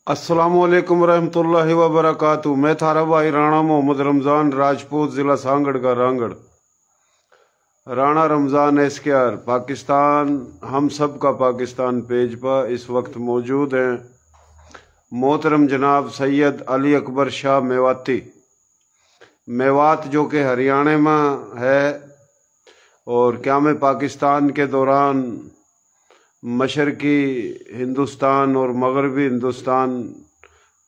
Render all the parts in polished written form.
अस्सलामुअलैकुम रहमतुल्लाहि व बरकातुहू। मैं थारा भाई राणा मोहम्मद रमज़ान राजपूत, ज़िला सांगड़ का रांगड़। राणा रमज़ान एसकेआर पाकिस्तान, हम सब का पाकिस्तान पेज पर इस वक्त मौजूद हैं मोहतरम जनाब सैयद अली अकबर शाह मेवाती। मेवात जो कि हरियाणा में है और क़याम पाकिस्तान के दौरान मशरकी हिंदुस्तान और मगरबी हिंदुस्तान,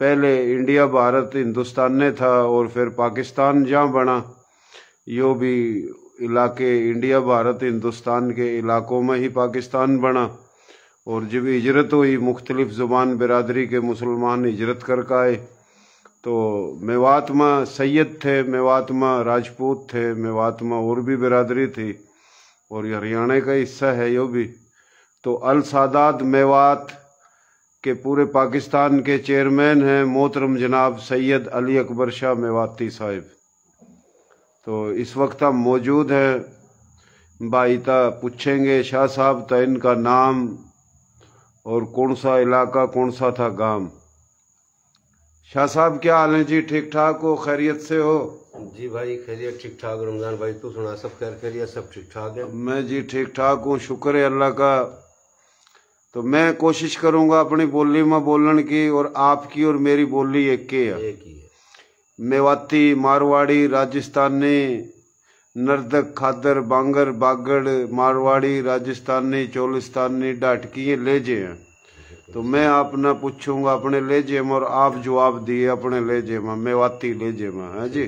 पहले इंडिया भारत हिंदुस्तान ने था और फिर पाकिस्तान जहाँ बना, यो भी इलाके इंडिया भारत हिंदुस्तान के इलाकों में ही पाकिस्तान बना। और जब हिजरत हुई, मुख्तलिफ ज़ुबान बिरादरी के मुसलमान हिजरत करके आए, तो मेवात में सैयद थे, मेवात में राजपूत थे, मेवात में और भी बिरादरी थी और ये हरियाणा का हिस्सा है यो भी। तो अल सादात मेवात के पूरे पाकिस्तान के चेयरमैन हैं मोहतरम जनाब सैयद अली अकबर शाह मेवाती साहिब। तो इस वक्त हम मौजूद हैं। भाई ता पूछेंगे शाह साहब तो इनका नाम और कौन सा इलाका, कौन सा था गांव। शाह साहब क्या हाल है जी? ठीक ठाक हो? खैरियत से हो? जी भाई खैरियत ठीक ठाक। रमजान भाई तू सुना, सब खैरियत, सब ठीक ठाक है? मैं जी ठीक ठाक हूँ, शुक्र है अल्लाह का। तो मैं कोशिश करूंगा अपनी बोली में बोलने की, और आपकी और मेरी बोली एक ही है। मेवाती, मारवाड़ी, राजस्थानी, नर्दक, खादर, बांगर, बागड़, मारवाड़ी, राजस्थानी, चोलिस्तानी, डाटकी, ये लहजे हैं। तो मैं आपने पूछूंगा अपने लहजे में और आप जवाब दिए अपने लहजे में, मेवाती लहजे में, है जी।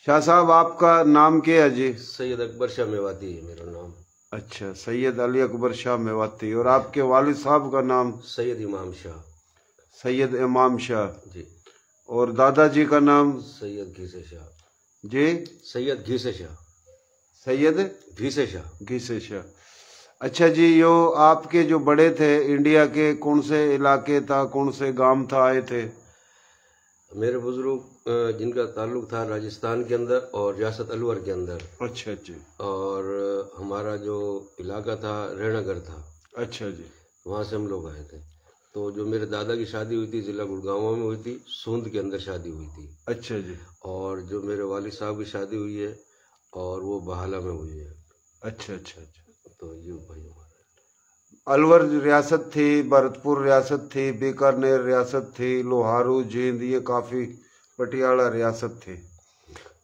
शाह साहब आपका नाम क्या है जी? सैयद अकबर शाह मेवाती है मेरा नाम। अच्छा, सैयद अली अकबर शाह मेवाती। और आपके वालिद साहब का नाम? सैयद इमाम शाह। सैयद इमाम शाह जी। और दादाजी का नाम? सैयद घीसे शाह जी। सैयद घीसे शाह। सैयद घीसे शाह। घीसे शाह। अच्छा जी, यो आपके जो बड़े थे इंडिया के, कौन से इलाके था, कौन से गांव था आए थे? मेरे बुजुर्ग जिनका ताल्लुक था राजस्थान के अंदर और रियासत अलवर के अंदर। अच्छा जी। और हमारा जो इलाका था रेहनगर था। अच्छा जी। वहाँ से हम लोग आए थे। तो जो मेरे दादा की शादी हुई थी जिला गुड़गांव में हुई थी, सूंद के अंदर शादी हुई थी। अच्छा जी। और जो मेरे वालिद साहब की शादी हुई है और वो बहाला में हुई है। अच्छा अच्छा अच्छा। तो ये भाई हमारा अलवर रियासत थी, भरतपुर रियासत थी, बीकानेर रियासत थी, लोहारू, जींद, ये काफ़ी, पटियाला रियासत थी।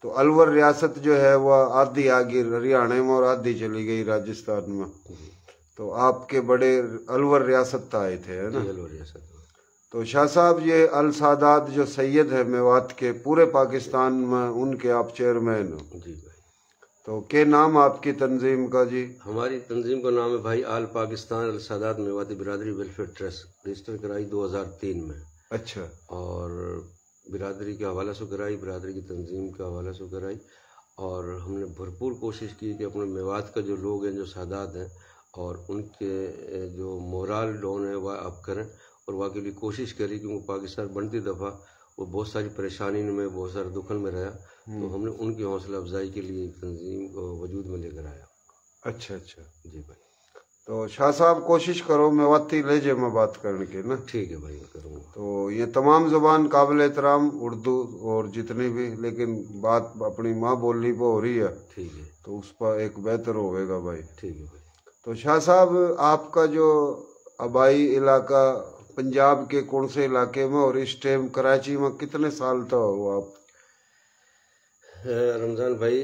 तो अलवर रियासत जो है वह आधी आ गई हरियाणा में और आधी चली गई राजस्थान में। तो आपके बड़े अलवर रियासत आए थे, है ना? अलवर रियासत। तो शाह साहब ये अल सादात जो सैयद है मेवात के पूरे पाकिस्तान में, उनके आप चेयरमैन हो जी भाई। तो क्या नाम आपकी तंजीम का जी? हमारी तंजीम का नाम है भाई आल पाकिस्तान अल सादात मेवाती बिरादरी वेलफेयर ट्रस्ट। रजिस्टर कराई 2003 में। अच्छा। और बिरादरी के हवाले से कराई, बिरादरी की तंजीम के हवाले से कराई। और हमने भरपूर कोशिश की कि अपने मेवात का जो लोग हैं, जो सादात हैं, और उनके जो मोरल डाउन है वह अप करें। और वह के लिए कोशिश करी क्योंकि पाकिस्तान बनती दफ़ा वो बहुत सारी परेशानी में, बहुत सारे दुखन में रहा। तो हमने उनकी हौसला अफजाई के लिए एक तंजीम को वजूद में लेकर आया। अच्छा अच्छा जी भाई। तो शाह साहब कोशिश करो मेवाती लहजे में बात करने की ना। ठीक है भाई, मैं करूँगा। तो ये तमाम ज़ुबान काबिल एहतराम, उर्दू और जितनी भी, लेकिन बात अपनी माँ बोली पर हो रही है। ठीक है। तो उस पर एक बेहतर होएगा भाई। ठीक है भाई। तो शाह साहब आपका जो आबाई इलाका पंजाब के कौन से इलाके में, और इस टाइम कराची में कितने साल तो हो आप? रमज़ान भाई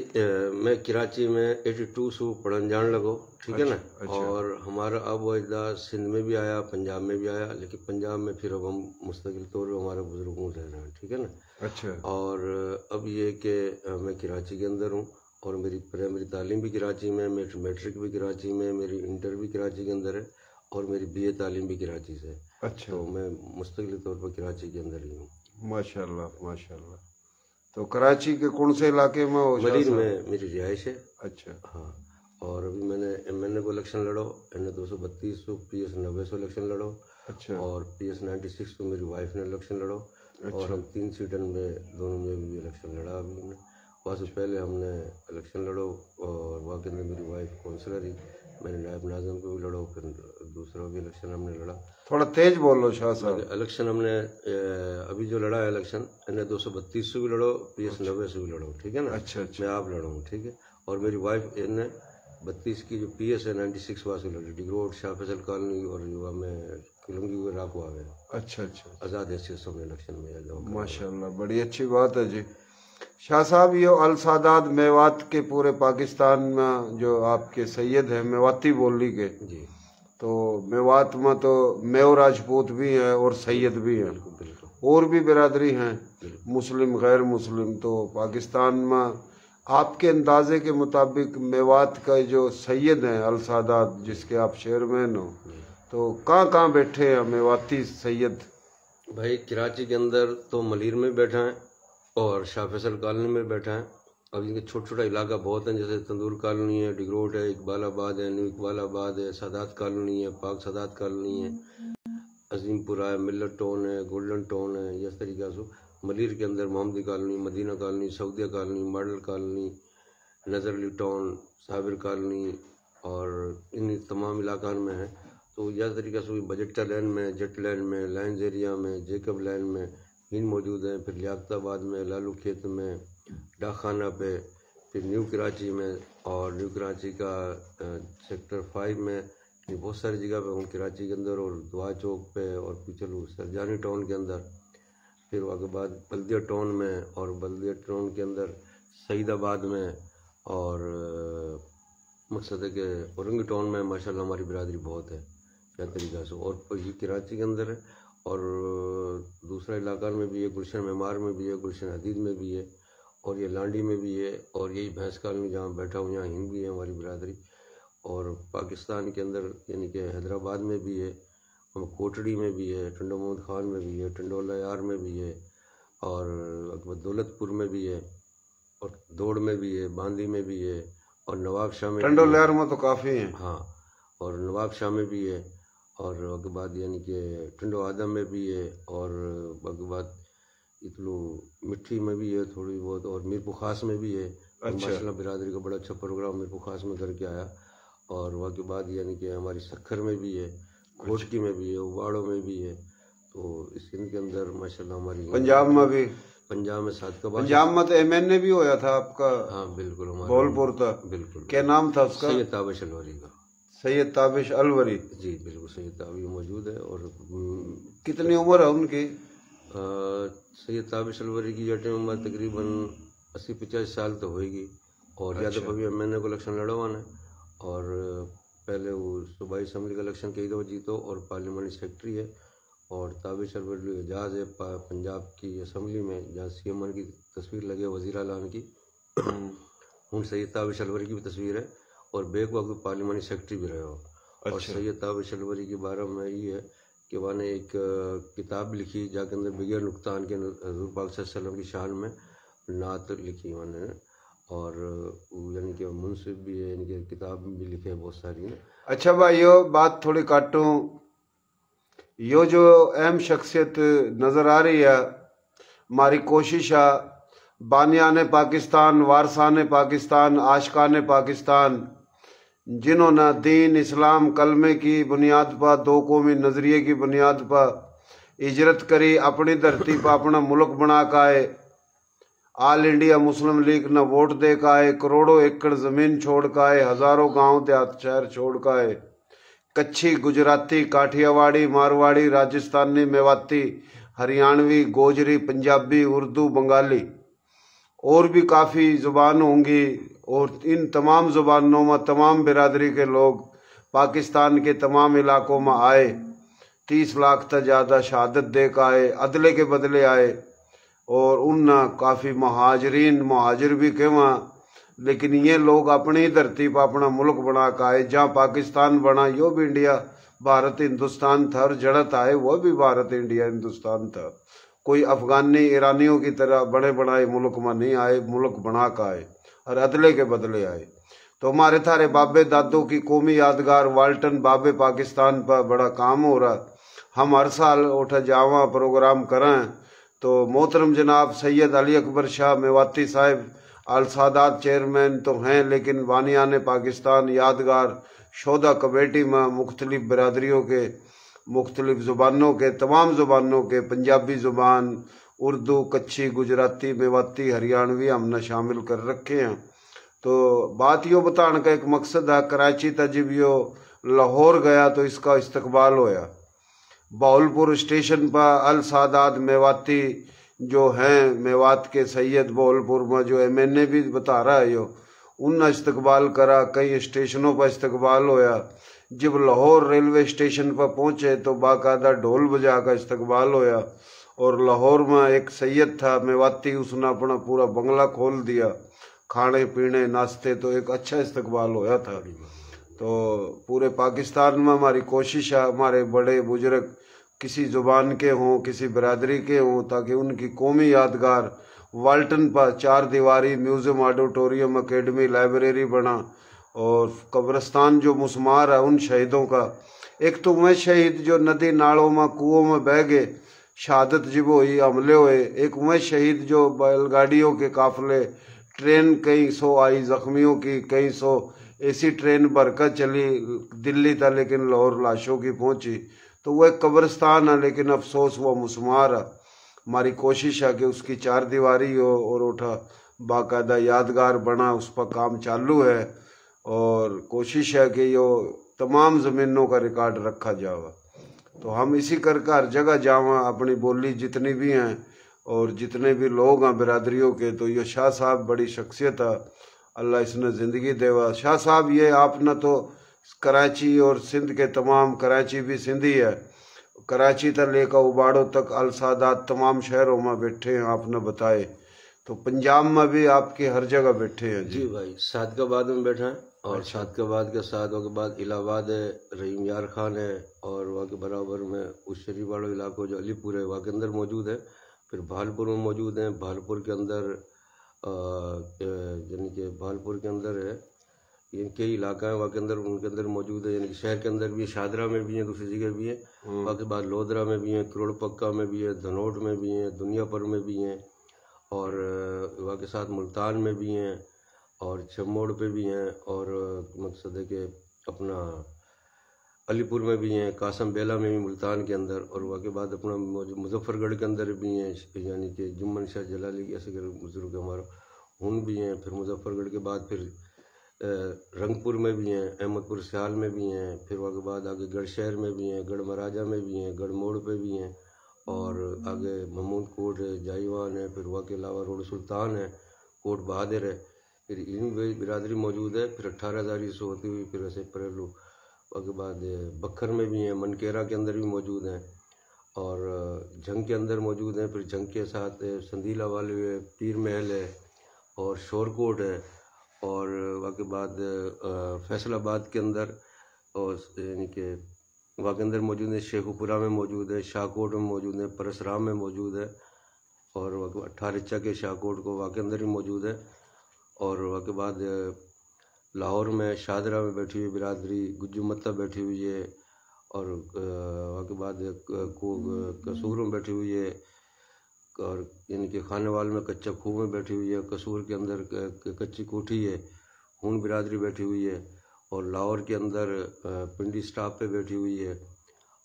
मैं कराची में 82 से पढ़न जान लगो, ठीक है ना। अच्छा। और हमारा अब वो इधर सिंध में भी आया, पंजाब में भी आया, लेकिन पंजाब में फिर अब हम मुस्तकिल तौर पर हमारे बुजुर्गों रह रहे हैं, ठीक है ना। अच्छा। और अब ये कि मैं कराची के अंदर हूँ और मेरी प्राइमरी तालीम भी कराची में, मेरी मैट्रिक भी कराची में, मेरी इंटर भी कराची के अंदर है और मेरी बीए तालीम भी कराची से। अच्छा। तो मैं मुस्तकिल तौर पर कराची के अंदर ही हूँ। माशाल्लाह माशाल्लाह। तो कराची के कौन से इलाके में हो? मलिर में मेरी रिहाइश है। अच्छा। हाँ। और अभी मैंने MNA को इलेक्शन लड़ो, NA 232 को, PS 90 से इलेक्शन लड़ो। अच्छा। और PS 96 को मेरी वाइफ ने इलेक्शन लड़ो। अच्छा। और हम 3 सीटन में दोनों में भी इलेक्शन लड़ा अभी ने। वहाँ से पहले हमने इलेक्शन लड़ो और वहाँ के अंदर मेरी वाइफ काउंसलर ही, मैंने नायब नाज़िम को भी लड़ा, फिर दूसरा भी इलेक्शन हमने लड़ा। थोड़ा तेज बोलो शाह साहब। इलेक्शन हमने अभी जो लड़ा है इलेक्शन, मैंने 232 से भी लड़ो, PS 90 से भी लड़ो, ठीक है ना। अच्छा अच्छा। मैं आप लड़ा हूँ, ठीक है। और मेरी वाइफ ने 32 की जो PS है 96 वास लड़ी, डिग्रोड, शाह फैसल कॉलोनी और युवा में किलंगी राक हुआ है। अच्छा अच्छा। आज़ाद हैसियत से हमने इलेक्शन में। माशाल्लाह, बड़ी अच्छी बात है जी। शाह साहब, ये अल सादात मेवात के पूरे पाकिस्तान में जो आपके सैयद हैं, मेवाती बोली के जी, तो मेवात में तो मेव राजपूत भी हैं और सैयद भी हैं, और भी बिरादरी हैं, मुस्लिम गैर मुस्लिम। तो पाकिस्तान में आपके अंदाजे के मुताबिक मेवात का जो सैयद हैं अल सादात, जिसके आप चेयरमैन हो, तो कहाँ बैठे हैं मेवाती सैयद? भाई कराची के अंदर तो मलीर में बैठा है और शाह फैसल कॉलोनी में बैठा है। अब इनके छोटा छोटा इलाका बहुत हैं, जैसे तंदूर कॉलोनी है, डिग्रोट है, इकबालाबाद है, न्यू इकबालाबाद है, सादात कॉलोनी है, पाक सादात कॉलोनी है, अजीमपुरा है, मिल्लत टाउन है, गोल्डन टाउन है। इस तरीक़े से मलीर के अंदर Mohammadi colony, Madina colony, Saudia colony, model colony, Nazar Ali town, Sabir colony और इन तमाम इलाका में है। तो यह तरीक़े से बजट लैन में, जेट लैन में, लाइन्स एरिया में, जेकब लैन में इन मौजूद हैं। फिर लियाकताबाद में, लालू खेत में, डाखाना पे, फिर न्यू कराची में और न्यू कराची का सेक्टर 5 में, ये बहुत सारी जगह पे हूँ कराची के अंदर, और दुआ चौक पे, और पिछलू सरजानी टाउन के अंदर, फिर उसके बाद बल्दिया टाउन में, और बल्दिया टाउन के अंदर सईदाबाद में, और मकसद है कि औरंगी टाउन में माशाल्लाह हमारी बिरादरी बहुत है क्या तरीक़ा से। और ये कराची के अंदर है, और दूसरा इलाका में भी है, गुलशन मेमार में भी है, गुलशन हदीद में भी है, और ये लांडी में भी है, और यही भैंस कॉलोनी जहाँ बैठा हूँ यहाँ हिंद भी है हमारी बिरादरी। और पाकिस्तान के अंदर यानी कि हैदराबाद में भी है, और कोटड़ी में भी है, टंडो मोहम्मद खान में भी है, टंडोला यार में भी है, और दौलतपुर में भी है, और दौड़ में भी है, बांदी में भी है, और नवाब शाह में, टंडोला यार में तो काफ़ी हैं। हाँ, और नवाब शाह में भी है, और उसके बाद यानी कि टंडो आदम में भी है, और उसके बाद इतलू मिट्टी में भी है थोड़ी बहुत, और मीरपुर खास में भी है। अच्छा। माशाल्लाह बिरादरी का बड़ा अच्छा प्रोग्राम मीरपुर खास में करके आया। और उसके बाद यानी कि हमारी सक्खर में भी है, घोटकी में भी है, उबाड़ों में भी है। तो इस के अंदर माशाल्लाह हमारी पंजाब में भी, पंजाब में सादकाबाद, पंजाब में तो MNA भी होया था आपका। हाँ बिल्कुल, हमारा बोलपुर था, बिल्कुल। क्या नाम था उसका? सैयद ताबिश अलवरी का। सैयद ताबिश अलवरी, जी बिल्कुल, सैयद ताबिश मौजूद है। और कितनी उम्र है उनकी? सैयद ताबिश अलवरी की जटे उम्र तकरीबन 80-85 साल तो होएगी। और या तो कभी MNA को इलेक्शन लड़वा ने, और पहले वो सूबाई असम्बली का इलेक्शन कई दफ़ा जीतो, और पार्लियामेंट सेक्रेटरी है। और ताबिश अलवरी एजाज़ है पंजाब की असम्बली में, जहाँ CM की तस्वीर लगे वज़ीर आलान की। हूँ सैयद ताबिश अलवरी की भी तस्वीर है, और बेक वक्त पार्लियामेंट सेक्रेटरी भी रहे हो। और सैयद ताबिश अलवरी के बारे में ये है कि उन्होंने एक किताब लिखी जाके अंदर बगैर नुकसान के हज़ूर पाक सल्लल्लाहु अलैहि वसल्लम की शान में नात लिखी उन्होंने। और यानी कि मुंसिफ भी है, यानी कि किताब भी लिखे हैं बहुत सारी ने। अच्छा भाई, यो बात थोड़ी काटूँ, यो जो अहम शख्सियत नज़र आ रही है, हमारी कोशिश है बानियाने पाकिस्तान, वारसाने पाकिस्तान, आशिकाने पाकिस्तान, जिन्होंने दीन इस्लाम कलमे की बुनियाद पर, दो कौमी नज़रिए की बुनियाद पर हिजरत करी, अपनी धरती पर अपना मुल्क बना का आए, ऑल इंडिया मुस्लिम लीग न वोट दे का आए, करोड़ों एकड़ ज़मीन छोड़ का आए, हज़ारों गांव देहात शहर छोड़ का आए, कच्छी, गुजराती, काठियावाड़ी, मारवाड़ी, राजस्थानी, मेवाती, हरियाणवी, गोजरी, पंजाबी, उर्दू, बंगाली और भी काफ़ी ज़ुबान होंगी। और इन तमाम ज़ुबानों में तमाम बिरादरी के लोग पाकिस्तान के तमाम इलाकों में आए, 30 लाख तक ज़्यादा शहादत दे का आए, अदले के बदले आए। और उन काफ़ी महाजिर भी के वहाँ, लेकिन ये लोग अपनी धरती पर अपना मुल्क बना का आए। जहाँ पाकिस्तान बना यो भी इंडिया भारत हिंदुस्तान था, और जड़त आए वो भी भारत इंडिया हिंदुस्तान था। कोई अफगानी ईरानियों की तरह बड़े बनाए मुल्क में नहीं आए, मुल्क बना का आए और अदले के बदले आए। तो हमारे थारे बाबे दादों की कौमी यादगार वाल्टन बाबे पाकिस्तान पर बड़ा काम हो रहा। हम हर साल उठ जावा प्रोग्राम करें, तो मोहतरम जनाब सैयद अली अकबर शाह मेवाती साहिब अल सादात चेयरमैन तो हैं, लेकिन बानियाने पाकिस्तान यादगार शोधा कमेटी में मुख्तलिफ बरादरियों के, मुख्तलिफ ज़ुबानों के, तमाम ज़ुबानों के, पंजाबी ज़ुबान, उर्दू, कच्छी, गुजराती, मेवाती, हरियाणवी हमने शामिल कर रखे हैं। तो बात यो बताने का एक मकसद है, कराची था जब यो लाहौर गया तो इसका इस्तकबाल होया। बहावलपुर स्टेशन पर अल सादात मेवाती जो हैं, मेवात के सैयद बहावलपुर में जो MNA भी बता रहा है यो, उनने इस्तकबाल करा। कई स्टेशनों पर इस्तकबाल होया। जब लाहौर रेलवे स्टेशन पर पहुंचे तो बाकायदा ढोल बजा का इस्तकबाल होया। और लाहौर में एक सैयद था मेवाती, उसने अपना पूरा बंगला खोल दिया, खाने पीने नाश्ते, तो एक अच्छा इस्तकबाल होया था। तो पूरे पाकिस्तान में हमारी कोशिश है, हमारे बड़े बुजुर्ग किसी ज़ुबान के हों, किसी बरादरी के हों, ताकि उनकी कौमी यादगार वाल्टन पर 4 दीवारी म्यूज़ियम, ऑडिटोरियम, एकेडमी, लाइब्रेरी बना। और कब्रिस्तान जो मुसमार है उन शहीदों का, एक तो वह शहीद जो नदी नालों में कुओं में बह गए, शहादत जब हुई, हमले हुए, एक वह शहीद जो बैलगाड़ियों के काफिले, ट्रेन कई सौ आई जख्मियों की, कई सौ ऐसी ट्रेन भरकर चली दिल्ली तक, लेकिन लाहौर लाशों की पहुंची। तो वह एक कब्रिस्तान है, लेकिन अफसोस वह मुसमार है। हमारी कोशिश है कि उसकी 4 दीवारी हो और उठा बाकायदा यादगार बना, उस पर काम चालू है। और कोशिश है कि यो तमाम ज़मीनों का रिकॉर्ड रखा जावा। तो हम इसी करके हर जगह जावा, अपनी बोली जितनी भी हैं और जितने भी लोग हैं बिरादरियों के। तो ये शाह साहब बड़ी शख्सियत है, अल्लाह इसने ज़िंदगी देवा। शाह साहब ये आपने तो कराची और सिंध के तमाम, कराची भी सिंधी है, कराची तक लेकर उबाड़ो तक, अल सादात तमाम शहरों में बैठे हैं आपने बताए। तो पंजाब में भी आपके हर जगह बैठे हैं। जी भाई, सादकाबाद में बैठा है, और सादकाबाद के साथ के बाद इलाहाबाद है, रहीम यार खान है, और वहाँ के बराबर में उस शरीफ वाला इलाको जो अलीपुर है वहाँ के अंदर मौजूद है। फिर भालपुर में मौजूद हैं, भालपुर के अंदर यानी कि भालपुर के अंदर है, ये कई इलाका है वहाँ के अंदर, उनके अंदर मौजूद है। यानी कि शहर के अंदर भी है, शादरा में भी है, दूसरी जगह भी है। वहाँ के बाद लोधरा में भी है, करोड़ पक्का में भी है, धनोट में भी है, दुनियापुर में भी हैं, और वहाँ के साथ मुल्तान में भी हैं, और चमोड़ पे भी हैं, और मकसद है कि अपना अलीपुर में भी हैं, कासम बेला में भी मुल्तान के अंदर, और वहाँ के बाद अपना मुजफ्फरगढ़ के अंदर भी हैं, यानी कि जुम्मन शाह जलाली ऐसे बुजुर्ग हमारा, उन भी हैं। फिर मुजफ्फरगढ़ के बाद फिर रंगपुर में भी हैं, अहमदपुर सियाल में भी हैं, फिर वहाँ के बाद आगे गढ़ शहर में भी हैं, गढ़ महाराजा में भी हैं, गढ़ मोड़ पे भी हैं, और आगे महमूद कोट है, जाईवान है, फिर वहाँ के अलावा रोड सुल्तान है, कोट बहादुर है, फिर इन बिरादरी मौजूद है। फिर 18,000 से होती हुई फिर ऐसे परेलू वहाँ के बाद बखर में भी हैं, मनकेरा के अंदर भी मौजूद हैं, और जंग के अंदर मौजूद हैं। फिर जंग के साथ संदीला वाले है, पीर महल है, और शोरकोट है, और वहाँ के बाद फैसलाबाद के अंदर, और यानी कि वहाँ के अंदर मौजूद है, शेखुपुरा में मौजूद है, शाहकोट में मौजूद है, परसराम में मौजूद है, और वहाँ के 18 के शाहकोट को वहाँ के अंदर ही मौजूद है। और वहाँ के बाद लाहौर में शादरा में बैठी हुई बिरादरी गुज्जू मत्ता बैठी हुई है, और वहाँ के बाद कसूर में बैठी हुई है, और यानी कि खानेवाल में कच्चा खूह में बैठी हुई है, कसूर के अंदर कच्ची कोठी है, खून बिरादरी बैठी हुई है, और लाहौर के अंदर पिंडी स्टाफ पे बैठी हुई है,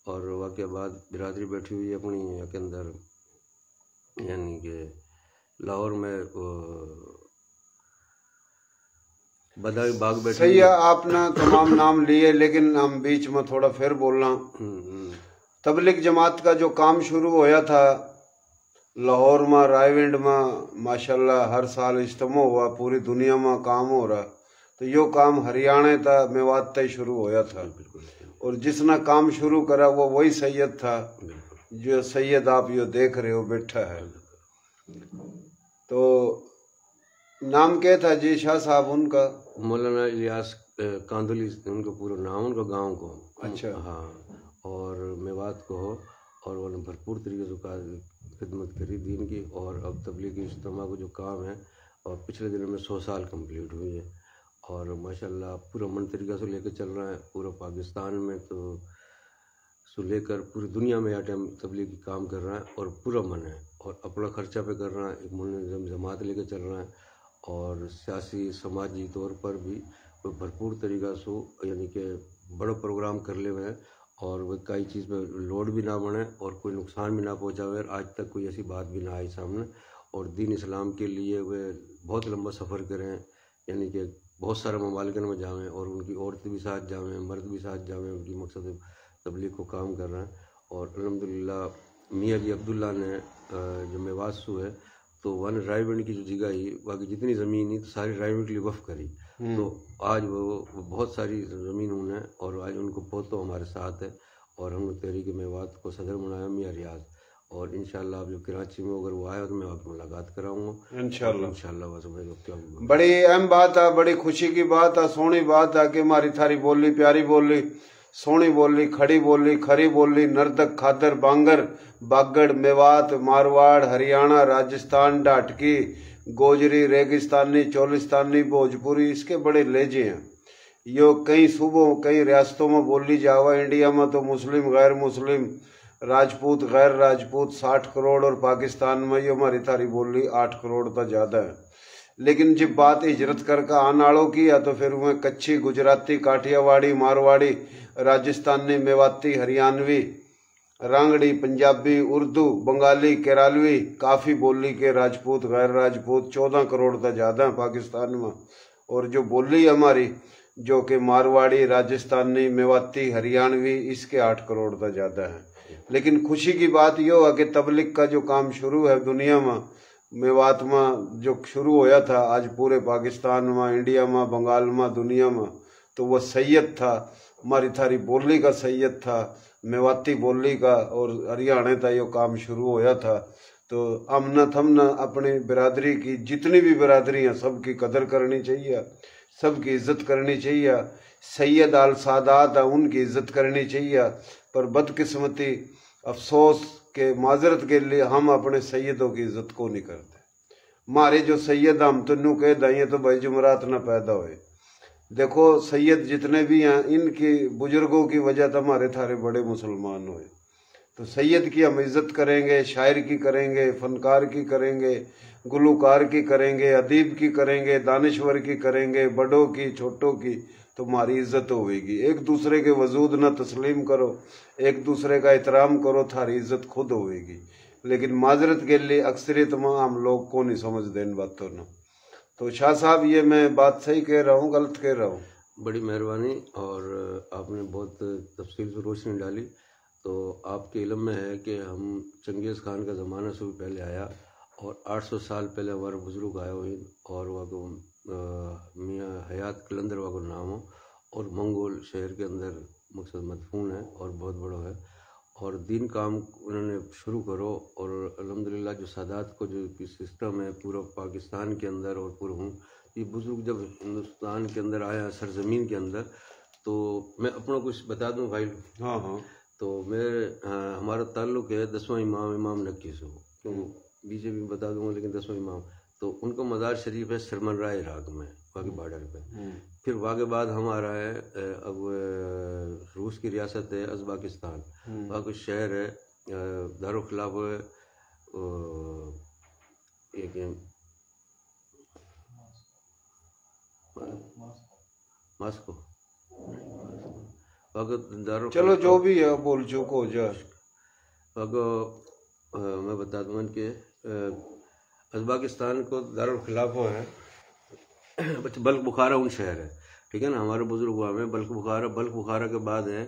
और वहाँ के बाद बिरादरी बैठी हुई है अपनी यहाँ के अंदर, यानी कि लाहौर में बदाई बाग बैठी। सही है, आपने तमाम नाम लिए, लेकिन हम बीच में थोड़ा फिर बोलना। तबलीग जमात का जो काम शुरू होया था लाहौर में, रायविंड में, माशाल्लाह हर साल इज्तिमा हुआ, पूरी दुनिया में काम हो रहा। तो यो काम हरियाणा था, मेवात तय शुरू होया था, और जिसने काम शुरू करा वो वही सैयद था जो सैयद आप यो देख रहे हो बैठा है। तो नाम क्या था जी शाह साहब उनका? मौलाना इलियास कांदुली उनका पूरा नाम, उनका गांव को। अच्छा। हाँ, और मेवात को हो, और उन्होंने भरपूर तरीके से खिदमत करी दीन की। और अब तबलीगी इज्तिमा को जो काम है, और पिछले दिनों में 100 साल कंप्लीट हुई है, और माशाल्लाह पूरा मन तरीक़ा से लेकर चल रहा है। पूरा पाकिस्तान में तो सो लेकर पूरी दुनिया में टाइम तबलीगी काम कर रहा है, और पूरा मन है, और अपना खर्चा पे कर रहा है, एक मुनज़्ज़म जमात लेकर चल रहा है, और सियासी समाजी तौर पर भी भरपूर तरीक़ा से यानी कि बड़ो प्रोग्राम कर ले हुए और वह कई चीज़ में लोड भी ना बने और कोई नुकसान भी ना पहुँचावे। आज तक कोई ऐसी बात भी ना आई सामने। और दीन इस्लाम के लिए वे बहुत लंबा सफ़र करें, यानी कि बहुत सारे ममालिकन में जावें और उनकी औरतें भी साथ जावें, मर्द भी साथ जावें, उनकी मकसद तबलीग को काम कर रहे हैं। और अल्हम्दुलिल्लाह मियाँ जी अब्दुल्ला ने जो मेवात सु है तो वन रायबंड की जो जगह ही बाकी जितनी ज़मीन ही तो सारी रायबंड के लिए वफ़ करी। तो आज वो बहुत सारी ज़मीन उन्हें और आज उनको बहुत तो हमारे साथ है। और हम लोग तहरीक मेवात को सदर बनाया मियाँ रियाज। और इंशाल्लाह अब जो कराची में अगर वो आए तो मैं आपको मुलाकात कराऊंगा इंशाल्लाह। बस भाई लोग क्या बड़ी अहम बात है, बड़ी खुशी की बात है, सोहनी बात है कि हमारी थारी बोली प्यारी बोली, सोहनी बोली, खड़ी बोली, खरी बोली, नर्दक, खादर, बांगर, बागड़, मेवात, मारवाड़, हरियाणा, राजस्थान, डाटकी, गोजरी, रेगिस्तानी, चोलिस्तानी, भोजपुरी, इसके बड़े लहजे हैं। यो कई सूबों कई रियासतों में बोली जावा। इंडिया में तो मुस्लिम गैर मुस्लिम, राजपूत गैर राजपूत 60 करोड़ और पाकिस्तान में ये हमारी थारी बोली 8 करोड़ तो ज़्यादा है। लेकिन जब बात हिजरत करके आनाड़ों की है तो फिर उनमें कच्छी, गुजराती, काठियावाड़ी, मारवाड़ी, राजस्थानी, मेवाती, हरियाणवी, रांगड़ी, पंजाबी, उर्दू, बंगाली, केरलवी, काफ़ी बोली के राजपूत गैर राजपूत 14 करोड़ तो ज़्यादा है पाकिस्तान में। और जो बोली हमारी जो कि मारवाड़ी, राजस्थानी, मेवाती, हरियाणवी, इसके 8 करोड़ तो ज़्यादा है। लेकिन खुशी की बात यह है कि तबलीग का जो काम शुरू है दुनिया में, मेवात में जो शुरू होया था, आज पूरे पाकिस्तान में, इंडिया में, बंगाल में, दुनिया में, तो वह सैयद था, हमारी थारी बोली का सैयद था, मेवाती बोली का। और हरियाणा था ये काम शुरू होया था। तो हमने थमने अपनी बिरादरी की जितनी भी बिरादरी हैं सबकी कदर करनी चाहिए, सबकी इज्जत करनी चाहिए। सैयद आल सादात है उनकी इज्जत करनी चाहिए। पर बदकिस्मती, अफसोस के माजरत के लिए हम अपने सैयदों की इज्जत को नहीं करते। हमारे जो सैयद हम तो नू कह दें तो भाई जुमरात न पैदा हुए। देखो सैयद जितने भी हैं इनकी बुजुर्गों की वजह तो हमारे थारे बड़े मुसलमान हुए। तो सैयद की हम इज्जत करेंगे, शायर की करेंगे, फनकार की करेंगे, गुलूकार की करेंगे, अदीब की करेंगे, दानिश्वर की करेंगे, बड़ों की, छोटों की, तो हमारी इज्जत होगी। एक दूसरे के वजूद न तस्लीम करो, एक दूसरे का एहतराम करो, थारी इज्जत खुद होगी। लेकिन माजरत के लिए अक्सरियत में हम लोग को नहीं समझ दे इन बातों ने। तो शाह साहब ये मैं बात सही कह रहा हूँ गलत कह रहा हूँ? बड़ी मेहरबानी और आपने बहुत तफसील से रोशनी डाली। तो आपके इल्म में है कि हम चंगेज़ खान का ज़माना से भी पहले आया और 800 साल पहले हमारे बुज़ुर्ग आए हुए और वह को मियाँ हयात कलंदर वह को नाम हो और मंगोल शहर के अंदर मकसद मदफून है और बहुत बड़ा है। और दीन काम उन्होंने शुरू करो और अल्हम्दुलिल्लाह जो सादात को जो सिस्टम है पूरा पाकिस्तान के अंदर और पूरा हूँ ये बुज़ुर्ग जब हिंदुस्तान के अंदर आया सरज़मीन के अंदर, तो मैं अपना कुछ बता दूं भाई। हाँ हाँ। तो मेरे हमारा ताल्लुक़ है 10वां इमाम नक्की से, तो बीजे भी बता दूंगा लेकिन 10वां इमाम। तो उनका मज़ार शरीफ है सरमन राय इराक में वाक़ई बॉर्डर पे। फिर वाक़े बाद हमारा है अब रूस की रियासत है उज़्बेकिस्तान, वहाँ कुछ शहर है दारुल खिलाफ है एक मास्को दारुल। चलो जो भी है बोल चुक हो जाए। मैं बता दूँ कि उज़्बेकिस्तान को दारुल खिलाफ है बल्क बुखारा उन शहर है, ठीक है ना। हमारे बुजुर्ग हुआ में बल्क बुखारा के बाद है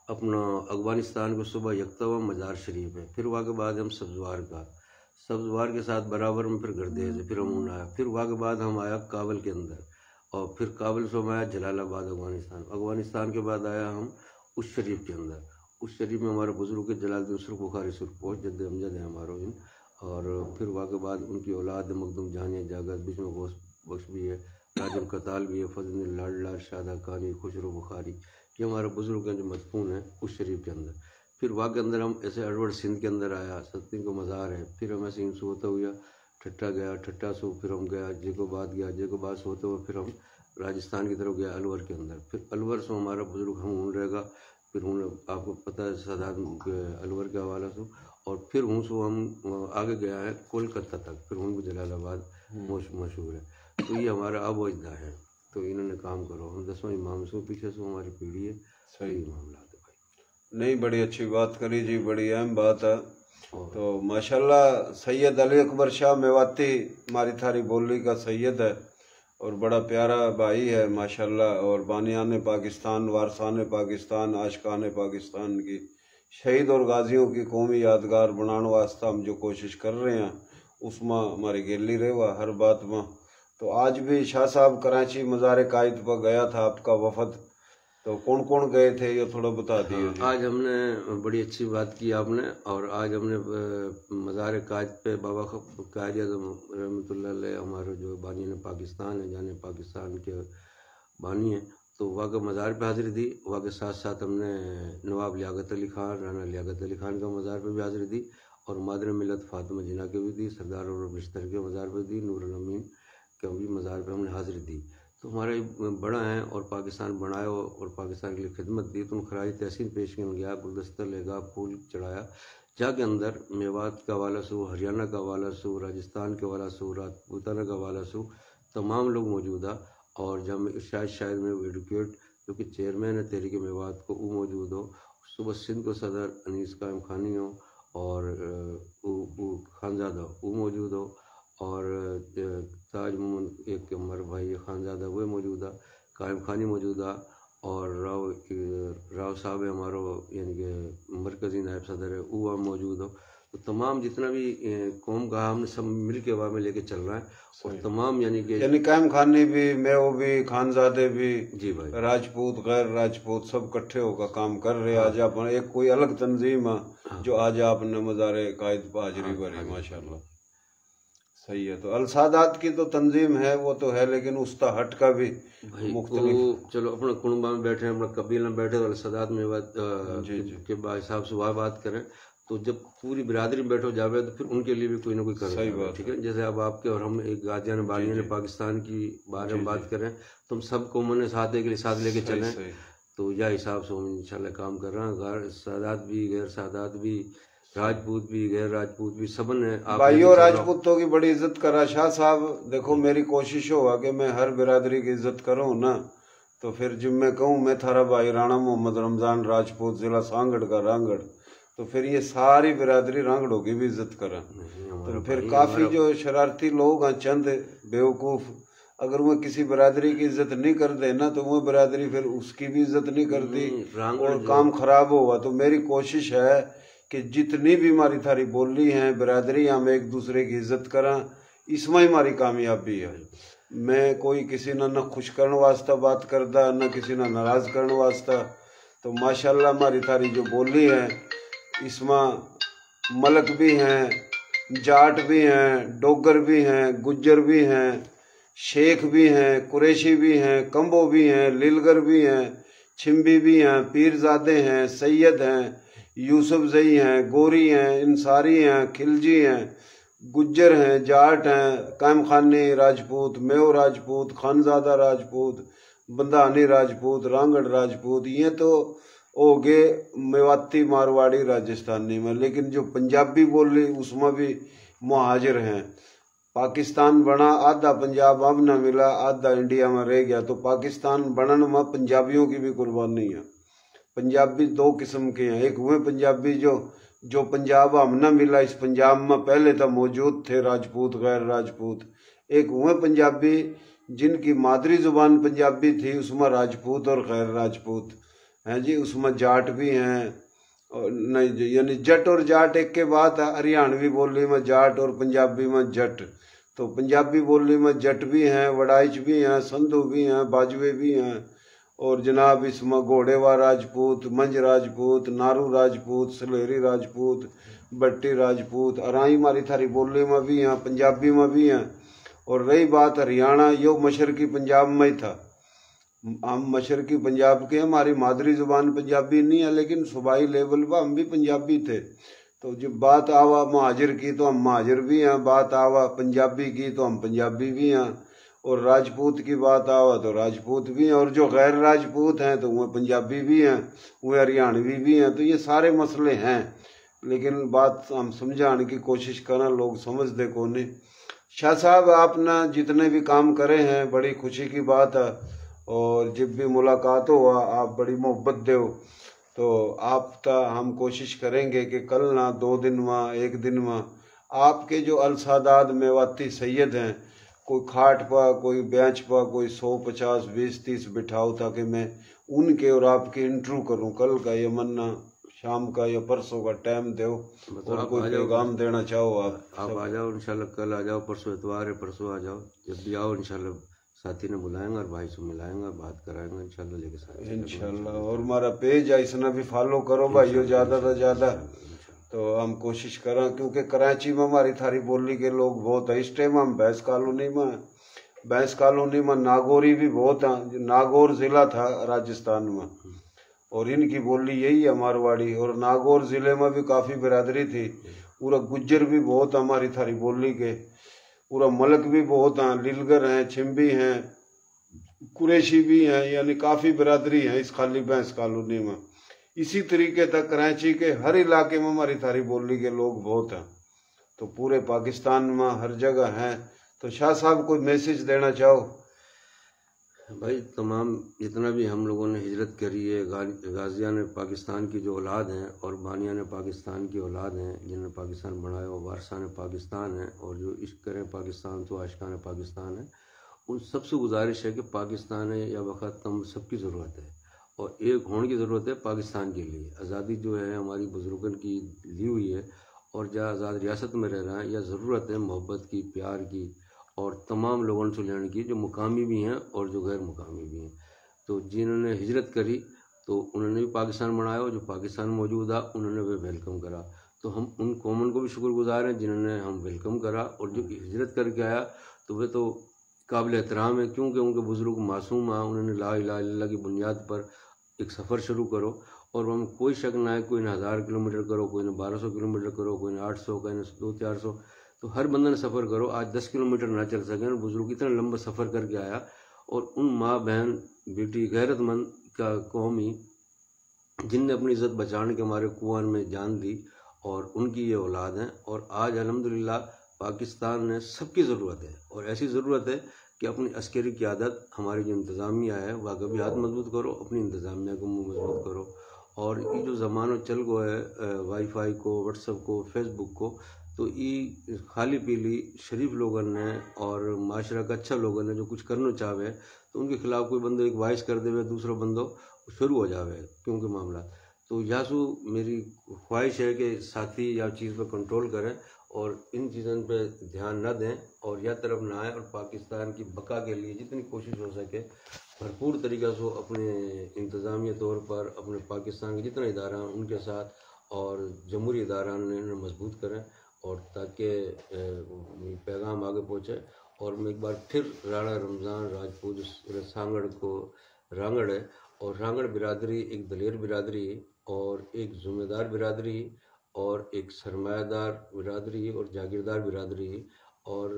अपना अफगानिस्तान को सुबह यकतवा मज़ार शरीफ है। फिर वहाँ के बाद हम सब्ज़वार के साथ बराबर में फिर गर्देज है। फिर हम आया, फिर वहाँ के बाद हम आया काबल के अंदर और फिर काबल से हम आया जलालाबाद अफगानिस्तान के बाद आया हम उस शरीफ के अंदर। उस शरीफ में हमारे बुजुर्ग के जलालुद्दीन सुर्ख बुखारी सुरपोश जद्द अमजद है हमारा इन। और फिर वहाँ के बाद उनकी औलाद मखदूम जानिया जागर बीच में गोश बख्श भी है, राजम कताल भी है, फजल लाडला शादा कानी खुशरो बुखारी, ये हमारे बुजुर्ग हैं जो मदफून है उस शरीफ के अंदर। फिर वहाँ के अंदर हम ऐसे अरवड़ सिंध के अंदर आया, सत्ती को मज़ार है। फिर हम ऐसे इंसू होता हुआ ठट्टा गया, ठट्टा से फिर हम गया जेकोबाद से होते हुए फिर हम राजस्थान की तरफ गया अलवर के अंदर। फिर अलवर से हमारा बुजुर्ग हम हूँ रहेगा। फिर हूँ आपको पता है सादात अलवर के हवाला से। और फिर हूँ सो हम आगे गया है कोलकाता तक, फिर हूँ जलालाबाद मशहूर है। तो ये हमारा अब अजदा है। तो इन्होंने काम करो, हम 10वां इमाम से पीछे से हमारी पीढ़ी है। सही मामला है भाई। नहीं, बड़ी अच्छी बात करी जी, बड़ी अहम बात है। तो माशाल्लाह सैयद अली अकबर शाह मेवाती हमारी थारी बोली का सैयद है और बड़ा प्यारा भाई है माशाल्लाह। और बानियान पाकिस्तान, वारसान पाकिस्तान, आशिकान पाकिस्तान की शहीद और गाजियों की कौमी यादगार बनाने वास्ते हम जो कोशिश कर रहे हैं उसमें हमारी गेली रहे हर बात में। तो आज भी शाह साहब कराची मज़ार कायद पर गया था आपका वफद, तो कौन कौन गए थे ये थोड़ा बता दिए। आज हमने बड़ी अच्छी बात की आपने, और आज हमने मज़ार कायद पे बाबा कायद आज़म रहमतुल्लाह अलैह हमारे जो बानी ने पाकिस्तान है, जाने पाकिस्तान के बानी है, तो वहाँ के मज़ार पे हाज़िरी दी। वहाँ के साथ साथ हमने नवाब लियाकत अली खान, राना लियाकत अली खान का मज़ार पे भी हाज़िरी दी, और मादर मिलत फातिमा जिन्ना के भी दी, सरदार और बिस्तर के मज़ार पे दी, नूरुल अमीन के भी मज़ार पे हमने हाज़िरी दी। तो हमारे बड़ा हैं और पाकिस्तान बनाया और पाकिस्तान के लिए खिदमत दी। तो उन खराज तहसीन पेश कर गया, गुलदस्ता लेगा, फूल चढ़ाया, जाके अंदर मेवात का वाला सू, हरियाणा का वाला सू, राजस्थान के वाला सू, राजपूताना का वाला सू, तमाम लोग मौजूद है। और जब शायद में एडवोकेट जो कि चेयरमैन है तहरीक मेवात को वो मौजूद हो, सुबह सिंध को सदर अनीस कायम खानी हो और खानजादा वो मौजूद हो, और ताज मोहम्मद एक हमारे भाई खानजादा वो मौजूद है, कायम खानी मौजूद है, और राव साहब है हमारो यानी कि मरकज़ी नायब सदर है वो मौजूद हो। तो तमाम जितना भी कौम का हमने सब मिल के वहाँ में लेके चल रहा है, और तमाम यानी कायम खानी भी, मैं वो भी, खानजादे भी, जी भाई, राजपूत गैर राजपूत सब इकट्ठे होकर काम कर रहे हैं। आज आप एक कोई अलग तंजीम है जो आज आपने मज़ार कायद पर हाजिरी भरी माशाल्लाह। सही है। तो अलसादात की तो तंजीम है, वो तो है, लेकिन उसका हट का भी मुख्तलिफ, चलो अपना कुनबा में बैठे, अपना कबीला में बैठे, तो अलसादात में बात के हिसाब से वह बात करें, तो जब पूरी बिरादरी में बैठो जावे तो फिर उनके लिए भी कोई ना कोई कर, सही बात, ठीक है। जैसे अब आपके और हम एक गाजियान बानिया ने पाकिस्तान की बारे में बात करें, तो हम सब कौमों ने साथ एक साथ लेके चलें, तो यह हिसाब से हम इंशाल्लाह काम कर रहे हैं। सादात भी, गैर सादात भी, राजपूत भी, गैर राजपूत भी, सब ने भाइयों राजपूतों की बड़ी इज्जत करा शाह साहब। देखो मेरी कोशिश होगा कि मैं हर बिरादरी की इज्जत करूं ना, तो फिर जब मैं कहूँ मैं थारा भाई राणा मोहम्मद रमजान राजपूत, जिला सांगड़ का रांगड़, तो फिर ये सारी बिरादरी रांगड़ों की भी इज्जत करा। तो फिर काफी जो शरारती लोग हैं, चंद बेवकूफ, अगर वो किसी बिरादरी की इज्जत नहीं कर दे ना, तो वो बिरादरी फिर उसकी भी इज्जत नहीं करती और काम खराब होगा। तो मेरी कोशिश है कि जितनी भी हमारी थारी बोली हैं बिरादरी, हम एक दूसरे की इज्जत करें, इसमें हमारी कामयाबी है। मैं कोई किसी न खुश करने वास्ता बात करता, न किसी न नाराज करने वास्ता। तो माशाल्लाह हमारी थारी जो बोली है इसमें मलक भी हैं, जाट भी हैं, डोगर भी हैं, गुज्जर भी हैं, शेख भी हैं, कुरैशी भी हैं, कंबो भी हैं, लीलगर भी हैं, छिम्बी भी हैं, पीरजादे हैं, सैयद हैं, यूसुफ जई हैं, गोरी हैं, इंसारी हैं, खिलजी हैं, गुज्जर हैं, जाट हैं, कायम खानी राजपूत, मेव राजपूत, खानजादा राजपूत, बंदानी राजपूत, रांगड़ राजपूत, ये तो हो गए मेवाती मारवाड़ी राजस्थानी में। लेकिन जो पंजाबी बोली उसमें भी मुहाजिर हैं। पाकिस्तान बना, आधा पंजाब अब न मिला, आधा इंडिया में रह गया। तो पाकिस्तान बनने में पंजाबियों की भी कुर्बानी है। पंजाबी दो किस्म के हैं, एक हुए पंजाबी जो पंजाब हम न मिला, इस पंजाब में पहले तो मौजूद थे राजपूत गैर राजपूत। एक हुए पंजाबी जिनकी मादरी जुबान पंजाबी थी, उसमें राजपूत और गैर राजपूत हैं जी। उसमें जाट भी हैं, और नहीं यानी जट और जाट एक के बात है। हरियाणवी बोली में जाट और पंजाबी में जट। तो पंजाबी बोली में जट भी हैं, वड़ाइच भी हैं, संधू भी हैं, बाजवे भी हैं, और जनाब इसमें घोड़ेवा राजपूत, मंज राजपूत, नारू राजपूत, सलेरी राजपूत, बट्टी राजपूत, अराई मारी थारी बोली में भी हैं, पंजाबी में भी हैं। और रही बात हरियाणा, यो मशरकी पंजाब में ही था। हम मशरकी पंजाब के, हमारी मादरी जुबान पंजाबी नहीं है, लेकिन सूबाई लेवल पर हम भी पंजाबी थे। तो जब बात आवा महाजिर की तो हम महाजिर भी हैं, बात आवा पंजाबी की तो हम पंजाबी भी हैं, और राजपूत की बात आवा तो राजपूत भी हैं, और जो गैर राजपूत हैं तो वो पंजाबी भी हैं, वो हरियाणवी भी हैं। तो ये सारे मसले हैं, लेकिन बात हम समझाने की कोशिश करना, लोग समझते को नहीं। शाह साहब आपने जितने भी काम करे हैं बड़ी खुशी की बात है, और जब भी मुलाकात हो आप बड़ी मोहब्बत दो, तो आप हम कोशिश करेंगे कि कल ना 2 दिन में 1 दिन में आपके जो अलसादाद मेवाती सैयद हैं, कोई खाट पर, कोई बेंच पर, कोई 100, 50, 20, 30 बिठाओ, ताकि मैं उनके और आपके इंटरव्यू करूं। कल का ये मन्ना शाम का या परसों का टाइम दो, और कोई पैगाम देना चाहो आप आ जाओ इंशाल्लाह। कल आ जाओ, परसों इतवार है, परसों आ जाओ, जब भी आओ इंशाल्लाह साथी ने बुलाएंगे और भाई से मिलाएंगे, बात कराएंगे इंशाल्लाह लेके साथ इंशाल्लाह। और हमारा पेज है इसने भी फॉलो करो भाइयों ज़्यादा से ज़्यादा, तो हम कोशिश करें, क्योंकि कराची में हमारी थारी बोली के लोग बहुत है। इस टाइम हम भैंस कॉलोनी में नागौरी भी बहुत हैं। नागौर ज़िला था राजस्थान में, और इनकी बोली यही है मारवाड़ी। और नागौर ज़िले में भी काफ़ी बिरादरी थी, पूरा गुज्जर भी बहुत हमारी थारी बोली के, पूरा मलक भी बहुत हैं, लिलगर हैं, छिम्बी हैं, कुरैशी भी हैं, यानी काफ़ी बिरादरी है इस खाली भैंस कॉलोनी में। इसी तरीके तक कराची के हर इलाके में हमारी थारी बोली के लोग बहुत हैं, तो पूरे पाकिस्तान में हर जगह हैं। तो शाह साहब कोई मैसेज देना चाहो? भाई तमाम जितना भी हम लोगों ने हिजरत करी है, गाजिया ने पाकिस्तान की जो औलाद हैं और बानिया ने पाकिस्तान की औलाद हैं, जिन्होंने पाकिस्तान बनाया, वो वारसा ने पाकिस्तान है, और जो इश्क करें पाकिस्तान तो आशिकान पाकिस्तान है। उन सबसे गुजारिश है कि पाकिस्तान है या वक़्त हम सबकी ज़रूरत है, और एक होने की ज़रूरत है पाकिस्तान के लिए। आज़ादी जो है हमारी बुजुर्गों की ली हुई है, और जहाँ आज़ाद रियासत में रह रहा है, यह ज़रूरत है मोहब्बत की, प्यार की, और तमाम लोगों से लेने की, जो मुकामी भी हैं और जो गैर मुकामी भी हैं। तो जिन्होंने हिजरत करी तो उन्होंने भी पाकिस्तान बनाया, और जो पाकिस्तान मौजूद है उन्होंने वे वेलकम करा। तो हम उन कौमन को भी शुक्रगुजार हैं जिन्होंने हम वेलकम करा, और जो हिजरत करके आया तो वे तो काबिल एहतराम है, क्योंकि उनके बुजुर्ग मासूम हैं। उन्होंने ला इलाहा इल्लल्लाह की बुनियाद पर एक सफ़र शुरू करो, और हम कोई शक ना है, कोई ने 1000 किलोमीटर करो, कोई ने 1200 किलोमीटर करो, कोई ने 800, कोई ने 200-400, तो हर बंदा ने सफ़र करो। आज 10 किलोमीटर ना चल सके, बुजुर्ग इतना लंबा सफ़र करके आया, और उन माँ बहन बेटी गैरतमंद का कौमी जिनने अपनी इज़्ज़त बचाने के हमारे कुआं में जान दी, और उनकी ये औलाद हैं। और आज अल्हम्दुलिल्लाह पाकिस्तान में सबकी ज़रूरत है, और ऐसी ज़रूरत है कि अपनी अस्करी क़यादत, हमारी जो इंतज़ामिया है वह कभी हाथ मजबूत करो, अपनी इंतज़ामिया को मुँह मजबूत करो। और ये जो ज़माना चल गो है वाईफाई को, व्हाट्सएप को, फेसबुक को, तो ये खाली पीली शरीफ लोगों ने और माशरा का अच्छा लोगों ने जो कुछ करना चाहे, तो उनके खिलाफ कोई बंदो एक वाइस कर देवे, दूसरा बंदो शुरू हो जावे क्योंकि मामला। तो यासु मेरी ख्वाहिश है कि साथी या चीज़ पर कंट्रोल करें और इन चीज़ों पे ध्यान न दें और यह तरफ ना आए, और पाकिस्तान की बका के लिए जितनी कोशिश हो सके भरपूर तरीक़ा से अपने इंतज़ामी तौर पर अपने पाकिस्तान के जितने इदारा हैं उनके साथ और जमहूरी इदारा ने मजबूत करें, और ताकि पैगाम आगे पहुँचे। और मैं एक बार फिर राणा रमज़ान राजपूत सांगड़ को रांगड़ है, और रांगड़ बिरादरी एक दलेर बिरादरी और एक ज़िम्मेदार बिरादरी और एक सरमायादार बिरादरी और जागीरदार बिरादरी, और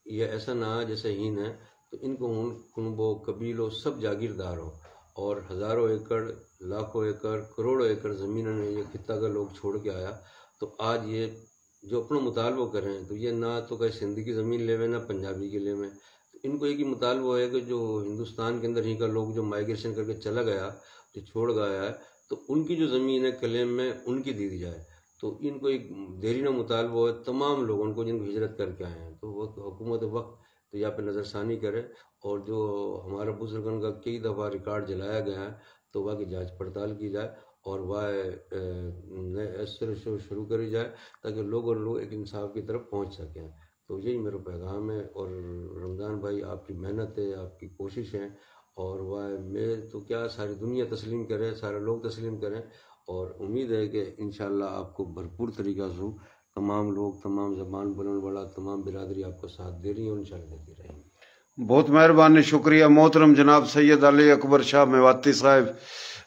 ये ऐसा ना जैसे हीन है, तो इनको कुनबो कबीलों सब जागीरदार हो, और हज़ारों एकड़, लाखों एकड़, करोड़ों एकड़ ज़मीन ने ये खित्ता का लोग छोड़ के आया। तो आज ये जो अपना मुतालबा करें, तो ये ना तो कहीं सिंधी की ज़मीन लेवे ना पंजाबी की लेवे, तो इनको एक ही मुतालबा है कि जो हिंदुस्तान के अंदर ही का लोग जो माइग्रेशन करके चला गया, जो छोड़ गया है, तो उनकी जो ज़मीन है क्लेम में उनकी दी जाए। तो इनको एक देरीना मुतालबा है तमाम लोगों को जिनको हिजरत करके आए हैं, तो वो हुकूमत वक्त तो यहाँ पे नज़रसानी करे, और जो हमारा बुजुर्गों का कई दफ़ा रिकॉर्ड जलाया गया है तो वह की जाँच पड़ताल की जाए, और वह ऐसे शुरू करी जाए ताकि लोग एक इंसाफ की तरफ पहुंच सकें। तो यही मेरा पैगाम है। और रमज़ान भाई आपकी मेहनत है, आपकी कोशिश है, और वह मैं तो क्या सारी दुनिया तस्लीम करे, सारे लोग तस्लीम करें, और उम्मीद है कि इंशाल्लाह आपको भरपूर तरीक़ा से तमाम लोग, तमाम ज़बान बोलने वाला, तमाम बिरादरी आपको साथ दे रही है और इंशाल्लाह देती रहेंगी। बहुत मेहरबानी, शुक्रिया मोहतरम जनाब सैयद अली अकबर शाह मेवाती साहब।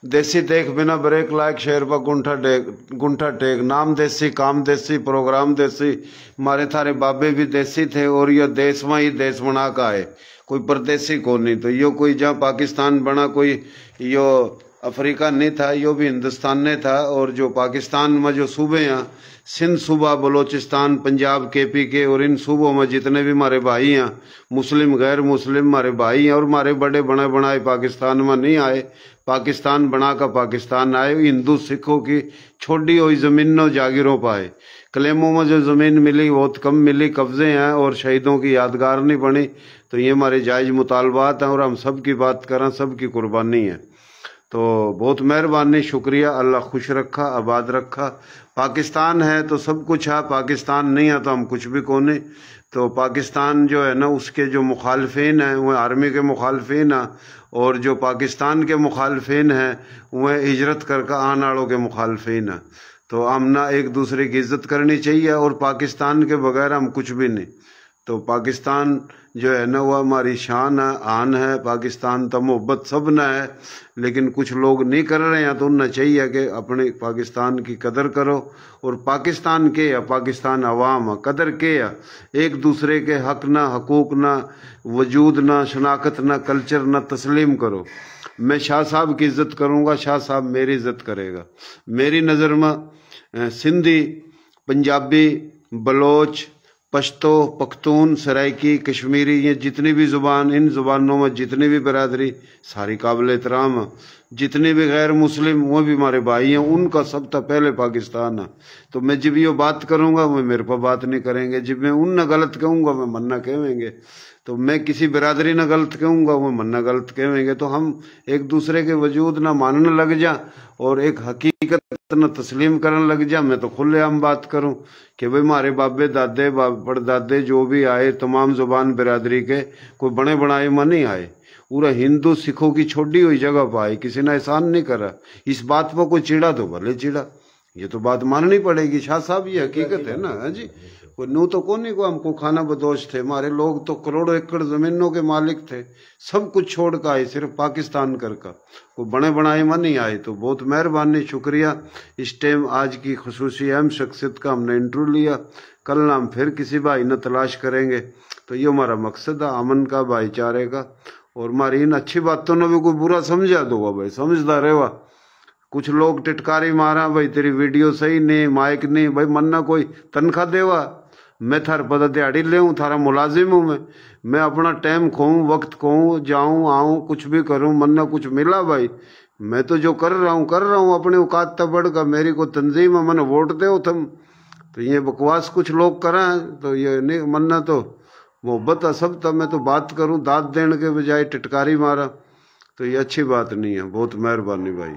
देसी देख बिना ब्रेक लायक शेर पर गुंठा टेक, नाम देसी, काम देसी, प्रोग्राम देसी, हमारे थारे बाबे भी देसी थे, और यह देश में ही देश बना का है, कोई परदेसी को नहीं। तो यो कोई जहाँ पाकिस्तान बना, कोई यो अफ्रीका नहीं था, यो भी हिंदुस्तान ने था। और जो पाकिस्तान में जो सूबे हैं, सिंध सूबा, बलोचिस्तान, पंजाब, केपी के, और इन सूबों में जितने भी हमारे भाई हैं, मुस्लिम गैर मुस्लिम हमारे भाई हैं, और हमारे बड़े बने बनाए पाकिस्तान में नहीं आए, पाकिस्तान बना का पाकिस्तान आए। हिंदू सिखों की छोड़ी हुई जमीनों जागीरों पाए। क्लेमों में जो जमीन मिली बहुत कम मिली, कब्जे हैं, और शहीदों की यादगार नहीं बनी। तो ये हमारे जायज मुतालबात हैं, और हम सब की बात करें, सब की कुर्बानी है। तो बहुत मेहरबानी, शुक्रिया। अल्लाह खुश रखा, आबाद रखा। पाकिस्तान है तो सब कुछ है, पाकिस्तान नहीं है तो हम कुछ भी कोने। तो पाकिस्तान जो है ना, उसके जो मुखालफिन हैं वह आर्मी के मुखालफिन हैं, और जो पाकिस्तान के मुखालफिन हैं वह हिजरत करके आने वालों के मुखालफिन हैं। तो हम ना एक दूसरे की इज्जत करनी चाहिए, और पाकिस्तान के बगैर हम कुछ भी नहीं। तो पाकिस्तान जो है ना, वह हमारी शान है, आन है। पाकिस्तान तो मोहब्बत सब न है, लेकिन कुछ लोग नहीं कर रहे हैं। तो उन्हें चाहिए कि अपने पाकिस्तान की कदर करो, और पाकिस्तान के या पाकिस्तान अवाम कदर के या एक दूसरे के हक ना, हकूक ना, वजूद ना, शनाख्त ना, कल्चर ना तस्लीम करो। मैं शाह साहब की इज्जत करूँगा, शाह साहब मेरी इज्जत करेगा। मेरी नज़र में सिंधी, पंजाबी, बलोच, पश्तो, पख्तून, सराइकी, कश्मीरी, ये जितनी भी ज़ुबान, इन ज़ुबानों में जितनी भी बरादरी, सारी काबिल एहतराम है। जितने भी गैर मुस्लिम वो भी हमारे भाई हैं, उनका सब तो पहले पाकिस्तान है। तो मैं जब ये बात करूँगा वो मेरे पर बात नहीं करेंगे, जब मैं उन न गलत कहूँगा वो मन्ना कहेंगे, तो मैं किसी बिरादरी न गलत कहूँगा वो मन्ना गलत कहेंगे। तो हम एक दूसरे के वजूद ना मानने लग जा, और एक हकीकत न तस्लीम करने लग जा। मैं तो खुलेआम बात करूं कि भाई हमारे बाबे दादे परदादे जो भी आए, तमाम जुबान बिरादरी के, कोई बड़े बनाए में नहीं आए, पूरा हिंदू सिखों की छोड़ी हुई जगह पर आए, किसी ने एहसान नहीं करा। इस बात पर कोई चिड़ा तो भले चिड़ा, ये तो बात माननी पड़ेगी। शाह साहब ये हकीकत है ना। हाँ जी, कोई नू तो कोनी को हमको खाना बदोश थे, हमारे लोग तो करोड़ों एकड़ जमीनों के मालिक थे, सब कुछ छोड़ कर आए, सिर्फ पाकिस्तान कर का, कोई बने बनाए में नहीं आए। तो बहुत मेहरबानी, शुक्रिया। इस टाइम आज की खसूसी अहम शख्सियत का हमने इंटरव्यू लिया, कल हम फिर किसी भाई न तलाश करेंगे। तो ये हमारा मकसद है, अमन का, भाईचारे का। और हमारी इन अच्छी बातों ने भी कोई बुरा समझा दो भाई, समझदार रहेगा। कुछ लोग टिटकारी मारा, भाई तेरी वीडियो सही नहीं, माइक नहीं, भाई मन्ना कोई तनख्वाह देवा, मैं थार पता दिहाड़ी ले थारा मुलाजिम हूँ। मैं अपना टाइम खोऊं, वक्त खोऊं, जाऊं आऊं, कुछ भी करूं, मन्ना कुछ मिला भाई, मैं तो जो कर रहा हूं अपने औकात तक बढ़ कर। मेरी को तंजीम है, मैंने वोट दे तुम। तो ये बकवास कुछ लोग करें, तो ये नहीं मन्ना, तो मोहब्बत है सब। तब मैं तो बात करूं, दाद देने के बजाय टिटकारी मारा, तो ये अच्छी बात नहीं है। बहुत मेहरबानी भाई।